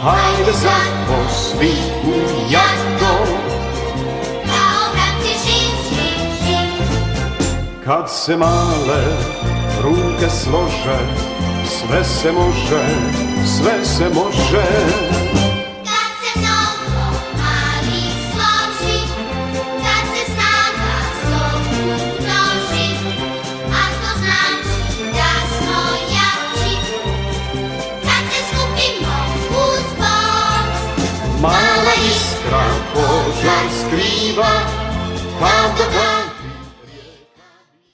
hajde zaposli u jato. Kad se male ruke slože, sve se može, sve se može. Kad se mnogo malih složi, kad se snaga umnoži, a to znači da smo jači. Kad se skupimo u zbor, mala iskra požar skriva, kad